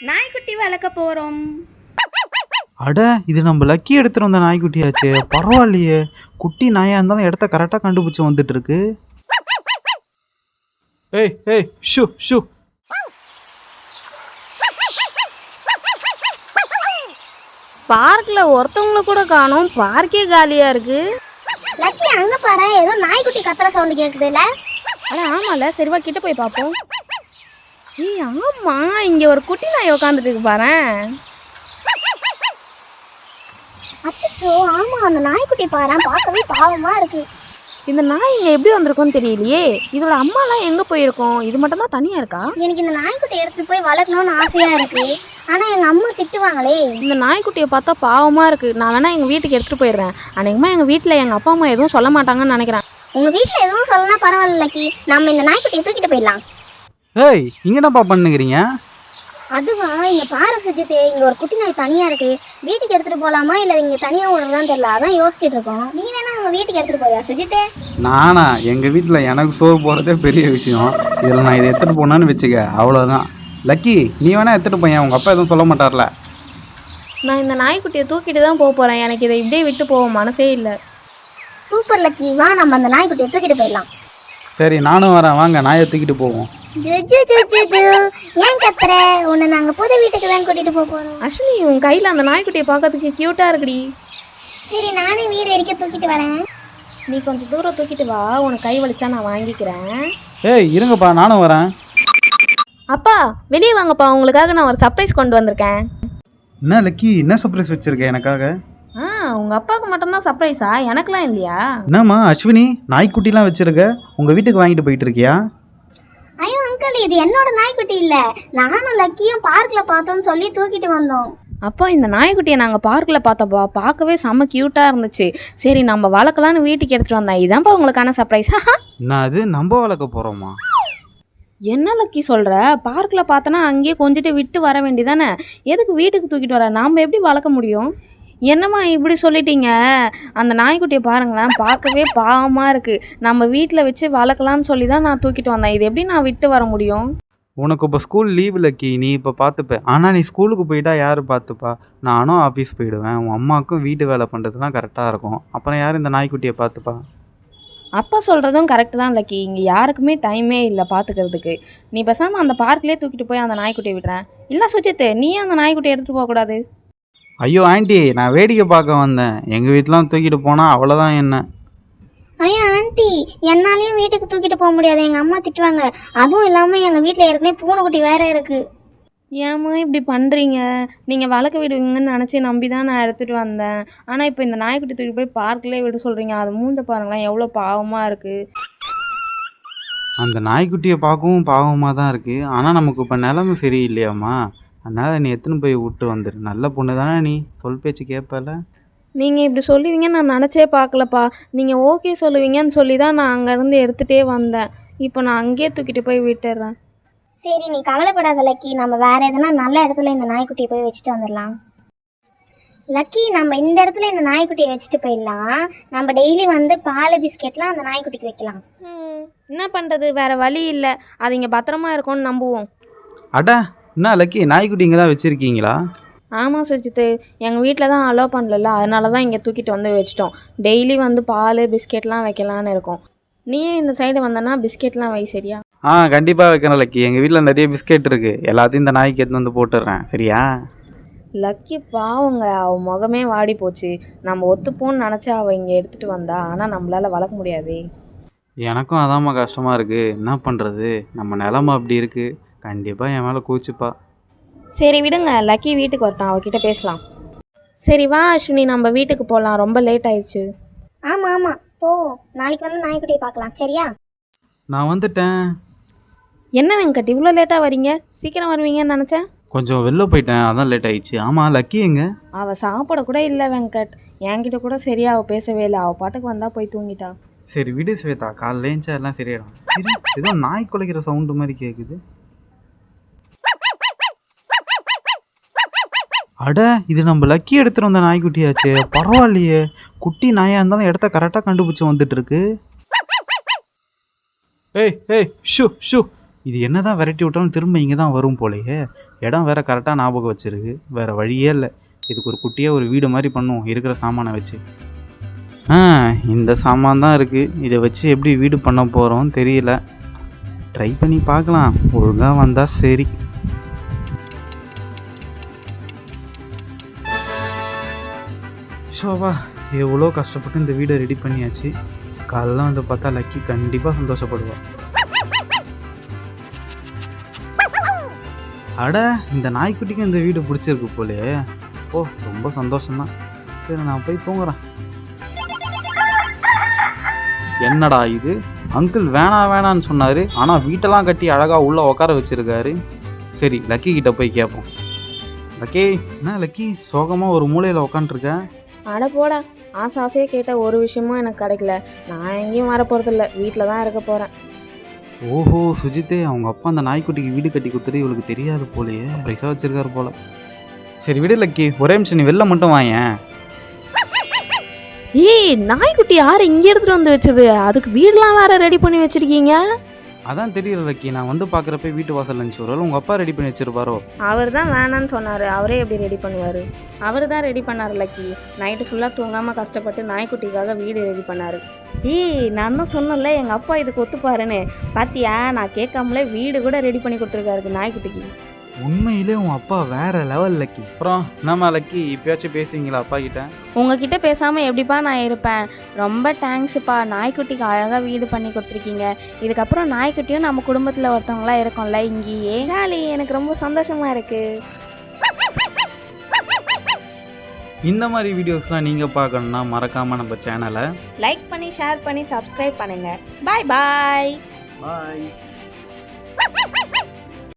நாய்க்குட்டி வளர்க்க போகிறோம். அட இது நம்ம லக்கி எடுத்துட்டு வந்த நாய்க்குட்டியாச்சே, பரவாயில்லையே. குட்டி நாயா இருந்தாலும் இடத்த கரெக்டாக கண்டுபிடிச்சி வந்துட்டு இருக்கு. ஏய் ஏய் ஷூ ஷூ. பார்க்கில் ஒருத்தவங்களை கூட காணோம், பார்க்கே காலியாக இருக்கு. லக்கி அங்க பாரு, ஏதோ நாய்க்குட்டி கத்துற சவுண்ட் கேக்குதுல்ல? அட ஆமால, சரிவா கிட்ட போய் பார்ப்போம். ஏய் ஆமா, இங்க ஒரு குட்டி நாய் உட்காந்துட்டு இருக்கு பாரு. அச்சச்சோ, ஆமா அந்த நாய்க்குட்டி பாரு, பார்க்கவே பாவமா இருக்கு. இந்த நாய் இங்க எப்படி வந்திருக்கும்னு தெரியலையே. இதோட அம்மாலாம் எங்க போயிருக்கோம்? இது மட்டும் தான் தனியா இருக்கா? எனக்கு இந்த நாய்க்குட்டி எடுத்துட்டு போய் வளர்க்கணும்னு ஆசையா இருக்கு. ஆனா எங்க அம்மா திட்டுவாங்களே. இந்த நாய்க்குட்டியை பார்த்தா பாவமா இருக்கு. நான் வேணா எங்க வீட்டுக்கு எடுத்துட்டு போயிடுறேன். அன்னைக்குமா எங்க வீட்டுல எங்க அப்பா அம்மா எதுவும் சொல்ல மாட்டாங்கன்னு நினைக்கிறேன். உங்க வீட்டுல எதுவும் சொல்லனா பரவாயில்ல லக்கி, நம்ம இந்த நாய்க்குட்டியை தூக்கிட்டு போயிடலாம். ஏய் இங்க என்னப்பா பண்ணுகிறீங்க? அதுவா, இங்க பாரு சுஜித், இங்க ஒரு குட்டி நாய் தனியா இருக்கு. வீட்டுக்கு எடுத்துட்டு போலாமா இல்ல இங்க தனியா விடுறதான்னு தெரியல, அதான் யோசிச்சுட்டு இருக்கோம். நீ வேணா உங்க வீட்டுக்கு எடுத்துட்டு போறியா சுஜித்தே? நானா? எங்கள் வீட்டில் எனக்கு சோறு போகிறதே பெரிய விஷயம். இதில் நான் இதை எடுத்துகிட்டு போனான்னு வச்சுக்க, அவ்வளோதான். லக்கி நீ வேணா எடுத்துகிட்டு போயேன், உங்கள் அப்பா எதுவும் சொல்ல மாட்டார்ல. நான் இந்த நாய்க்குட்டியை தூக்கிட்டு தான் போக போறேன். எனக்கு இதை இப்படியே விட்டு போக மனசே இல்லை. சூப்பர் லக்கி, வா நம்ம அந்த நாய்க்குட்டியை தூக்கிட்டு போயிடலாம். சரி நானும் வரேன், வாங்க நாயை தூக்கிட்டு போவோம். ஏன் கத்துற? உன்னை நாங்க புது வீட்டுக்கு தான் கூட்டிட்டு போறோம். அஸ்வினி, உன் கையில அந்த நாய்க்குட்டியை பார்க்கறதுக்கு கியூட்டா இருக்குடி. சரி நானே வீடு வரைக்கும் தூக்கிட்டு வரேன். நீ கொஞ்சம் தூரம் தூக்கிட்டு வா, உனக்கு கை வலிச்சா நான் வாங்கிக்கிறேன். ஏய் இருங்கப்பா, நானும் வரேன். அப்பா வெளியே வாங்கப்பா, உங்களுக்காக நான் ஒரு சர்ப்ரைஸ் கொண்டு வந்திருக்கேன். என்ன லக்கி, என்ன சர்ப்ரைஸ் வச்சிருக்கேன் எனக்காக? உங்க அப்பாவுக்கு மட்டும்தான் சர்ப்ரைஸா? எனக்கெல்லாம் இல்லையா? என்னம்மா அஸ்வினி, நாய்க்குட்டிலாம் வச்சிருக்க, உங்கள் வீட்டுக்கு வாங்கிட்டு போயிட்டு இருக்கியா? ஐயோ அங்கிள், இது என்னோட நாய்க்குட்டி இல்ல, நானும் லக்கியும் பார்க்ல பார்த்தோம்னு சொல்லி தூக்கிட்டு வந்தோம். அப்பா இந்த நாய்க்குட்டியை நாங்கள் பார்க்கில் பார்த்தோம்ப்பா, பார்க்கவே செம்ம க்யூட்டாக இருந்துச்சு. சரி நம்ம வளர்க்கலான்னு வீட்டுக்கு எடுத்துகிட்டு வந்தேன். இதான்ப்பா உங்களுக்கான சர்ப்ரைஸ். நான் அது நம்ம வளர்க்க போகிறோமா? என்ன லக்கி சொல்கிற? பார்க்கில் பார்த்தோன்னா அங்கேயே கொஞ்சிட்டு விட்டு வர வேண்டியதானே, எதுக்கு வீட்டுக்கு தூக்கிட்டு வர? நாம் எப்படி வளர்க்க முடியும்? என்னம்மா இப்படி சொல்லிட்டீங்க? அந்த நாய்க்குட்டியை பாருங்களேன், பார்க்கவே பாவமாக இருக்குது. நம்ம வீட்டில் வச்சு வளர்க்கலான்னு சொல்லி தான் நான் தூக்கிட்டு வந்தேன். இது எப்படி நான் விட்டு வர முடியும்? உனக்கு இப்போ ஸ்கூல் லீவு லக்கி, நீ இப்போ பார்த்துப்ப. ஆனால் நீ ஸ்கூலுக்கு போயிட்டா யார் பார்த்துப்பா? நானும் ஆஃபீஸ் போயிடுவேன், உன் அம்மாவுக்கும் வீட்டு வேலை பண்ணுறதுலாம் கரெக்டாக இருக்கும். அப்புறம் யார் இந்த நாய்க்குட்டியை பார்த்துப்பா? அப்பா சொல்கிறதும் கரெக்டு தான் லக்கி. இங்கே யாருக்குமே டைமே இல்லை பார்த்துக்கிறதுக்கு. நீ பேசாமல் அந்த பார்க்லேயே தூக்கிட்டு போய் அந்த நாய்க்குட்டியை விடுறேன். இல்லை சுஜித், நீயே அந்த நாய்க்குட்டியை எடுத்துகிட்டு போகக்கூடாது? ஐயோ ஆண்டி, நான் வேடிக்கை பார்க்க வந்தேன். எங்கள் வீட்டெலாம் தூக்கிட்டு போனால் அவ்வளோதான் என்ன. ஐயோ ஆண்டி, என்னாலையும் வீட்டுக்கு தூக்கிட்டு போக முடியாது, எங்க அம்மா திட்டுவாங்க. அதுவும் இல்லாம எங்க வீட்டுல ஏற்கனவே பூனைக்குட்டி வேற இருக்கு. ஏம்மா இப்படி பண்ணுறீங்க? நீங்கள் வளர்க்க விடுவீங்கன்னு நினச்சி நம்பி தான் நான் எடுத்துகிட்டு வந்தேன். ஆனால் இப்போ இந்த நாய்க்குட்டி தூக்கி போய் பார்க்லேயே விட சொல்கிறீங்க. அது மூஞ்ச பாருங்களேன், எவ்வளோ பாவமாக இருக்குது. அந்த நாய்க்குட்டியை பார்க்கவும் பாவமாக தான் இருக்குது. ஆனால் நமக்கு இப்போ நிலமை சரியில்லையாம்மா, அதனால் நீ எடுத்துன்னு போய் விட்டு வந்துடு. நல்ல பொண்ணு தானே நீ, சொல் பேச்சு கேட்பல. நீங்கள் இப்படி சொல்லுவீங்கன்னு நான் நினச்சே பார்க்கலப்பா. நீங்கள் ஓகே சொல்லுவீங்கன்னு சொல்லி தான் நான் அங்கேருந்து எடுத்துகிட்டே வந்தேன். இப்போ நான் அங்கேயே தூக்கிட்டு போய் விட்டுடுறேன். சரி நீ கவலைப்படாத லக்கி, நம்ம வேற எதனா நல்ல இடத்துல இந்த நாய்க்குட்டியை போய் வச்சுட்டு வந்துடலாம். லக்கி, நம்ம இந்த இடத்துல இந்த நாய்க்குட்டியை வச்சுட்டு போயிடலாம். நம்ம டெய்லி வந்து பால் பிஸ்கெட்லாம் அந்த நாய்க்குட்டிக்கு வைக்கலாம். என்ன பண்ணுறது, வேறு வழி இல்லை. அது இங்கே பத்திரமா இருக்கும்னு நம்புவோம். அட என்ன லக்கி, நாய்க்குட்டி இங்கே தான் வச்சுருக்கீங்களா? ஆமாம் சுஜித்து, எங்கள் வீட்டில் தான் அலோவ் பண்ணல, அதனால தான் இங்கே தூக்கிட்டு வந்து வச்சிட்டோம். டெய்லி வந்து பால் பிஸ்கெட்லாம் வைக்கலான்னு இருக்கோம். நீயே இந்த சைடு வந்தனா பிஸ்கெட்லாம் வை, சரியா? கண்டிப்பாக வைக்கணும் லக்கி, எங்கள் வீட்டில் நிறைய பிஸ்கெட் இருக்குது, எல்லாத்தையும் இந்த நாய்க்கு எடுத்து வந்து போட்டுடுறேன், சரியா? லக்கி பாவங்க, அவள் முகமே வாடி போச்சு. நம்ம ஒத்துப்போன்னு நினச்சா அவள் இங்கே எடுத்துகிட்டு வந்தா, ஆனால் நம்மளால் வளர்க்க முடியாது. எனக்கும் அதாம்மா கஷ்டமாக இருக்குது, என்ன பண்ணுறது, நம்ம நிலமை அப்படி இருக்குது. கண்டிப்பாக என் மேலே கூச்சிப்பா. சரி விடுங்க, லக்கி வீட்டுக்கு வரட்டும், அவகிட்ட பேசலாம். சரி வா அஸ்வினி, நம்ம வீட்டுக்கு போகலாம், ரொம்ப லேட் ஆயிடுச்சு. ஆமா ஆமா போ, நாளைக்கு வந்து நாய்க்குட்டியை பார்க்கலாம், சரியா? நான் வந்துட்டேன். என்ன வெங்கட் இவ்வளோ லேட்டாக வரீங்க? சீக்கிரம் வருவீங்கன்னு நினச்சேன். கொஞ்சம் வெளில போயிட்டேன், அதான் லேட் ஆயிடுச்சு. ஆமாம் லக்கி எங்க? அவள் சாப்பிட கூட இல்லை வெங்கட், என்கிட்ட கூட சரியா அவள் பேசவே இல்லை. அவள் பாட்டுக்கு வந்தால் போய் தூங்கிட்டா. சரி விடு ஸ்வேதா, காலைல ஏஞ்சா எல்லாம் சரியாயிடும். சரி ஏதோ நாய் குலைக்கிற சவுண்டு மாதிரி கேட்குது. அட இது நம்ம லக்கி எடுத்துகிட்டு வந்த நாய்க்குட்டியாச்சே, பரவாயில்லையே. குட்டி நாயாக இருந்தாலும் இடத்த கரெக்டாக கண்டுபிடிச்சி வந்துட்டு இருக்கு. ஏய் ஏய் ஷூ ஷூ. இது என்னதான் விரட்டி விட்டாலும் திரும்ப இங்கே தான் வரும் போலயே. இடம் வேற கரெக்டாக ஞாபகம் வச்சிருக்கு. வேற வழியே இல்லை. இதுக்கு ஒரு குட்டியாக ஒரு வீடு மாதிரி பண்ணுவோம் இருக்கிற சாமானை வச்சு. இந்த சாமான் தான் இருக்குது. இதை வச்சு எப்படி வீடு பண்ண போகிறோம் தெரியல. ட்ரை பண்ணி பார்க்கலாம். ஒழுங்காக வந்தால் சரி. ஷோபா, எவ்வளோ கஷ்டப்பட்டு இந்த வீடை ரெடி பண்ணியாச்சு. காலைல வந்து பார்த்தா லக்கி கண்டிப்பாக சந்தோஷப்படுவாள். அட, இந்த நாய்க்குட்டிக்கு இந்த வீடு பிடிச்சிருக்கு போலே. ஓ, ரொம்ப சந்தோஷம்தான். சரி, நான் போய் தூங்குறேன். என்னடா இது, அங்கிள் வேணான்னு சொன்னார். ஆனால் வீட்டெல்லாம் கட்டி அழகாக உள்ளே உட்கார வச்சுருக்காரு. சரி, லக்கி கிட்ட போய் கேட்போம். லக்கி, என்ன லக்கி சோகமாக ஒரு மூலையில் உக்காண்ட்ருக்கேன்? அட போடா, ஆசையாக கேட்ட ஒரு விஷயமும் எனக்கு கிடைக்கல. நான் எங்கேயும் வர போகிறதில்ல, வீட்டில் தான் இருக்க போகிறேன். ஓஹோ சுஜித்தே, அவங்க அப்பா அந்த நாய்க்குட்டிக்கு வீடு கட்டி கொடுத்துட்டு இவளுக்கு தெரியாது போலையே. பைசா வச்சிருக்காரு போல. சரி விடு லக்கி, ஒரே நிமிஷம் நீ வெளில மட்டும் வாயேன். ஏய், நாய்க்குட்டி யார் இங்கே எடுத்துகிட்டு வந்து வச்சது? அதுக்கு வீடெலாம் வேற ரெடி பண்ணி வச்சுருக்கீங்க. அதான் தெரியல லக்கி, நான் வந்து பார்க்குறப்ப வீட்டு வாசல் இருந்துச்சு. ஒருவேளை உங்கள் அப்பா ரெடி பண்ணி வச்சிருப்பாரோ? அவர் தான் வேணான்னு சொன்னார். அவரே எப்படி ரெடி பண்ணுவார்? அவர் தான் ரெடி பண்ணார் லக்கி. நைட்டு ஃபுல்லாக தூங்காமல் கஷ்டப்பட்டு நாய்க்குட்டிக்காக வீடு ரெடி பண்ணார். ஏய், நான் தான் சொன்னேன்ல எங்கள் அப்பா இதுக்கு ஒத்துப்பாருன்னு. பாத்தியா, நான் கேட்காமலே வீடு கூட ரெடி பண்ணி கொடுத்துருக்காரு நாய்க்குட்டிக்கு. உண்மையிலே உன் அப்பா வேற லெவல் லக்கி. அப்புறம் என்னம்மா லக்கி, இப்பயாச்சும் பேசுவீங்களா அப்பா கிட்ட? உங்ககிட்ட பேசாமல் எப்படிப்பா நான் இருப்பேன்? ரொம்ப தேங்க்ஸுப்பா, நாய்க்குட்டிக்கு அழகாக வீடு பண்ணி கொடுத்துருக்கீங்க. இதுக்கப்புறம் நாய்க்குட்டியும் நம்ம குடும்பத்தில் ஒருத்தவங்களாம் இருக்கோம்ல இங்கேயே. ஜாலி, எனக்கு ரொம்ப சந்தோஷமாக இருக்குது. இந்த மாதிரி வீடியோஸ்லாம் நீங்கள் பார்க்கணுன்னா மறக்காமல் நம்ம சேனலை லைக் பண்ணி ஷேர் பண்ணி சப்ஸ்கிரைப் பண்ணுங்கள். பாய் பாய். பாய்.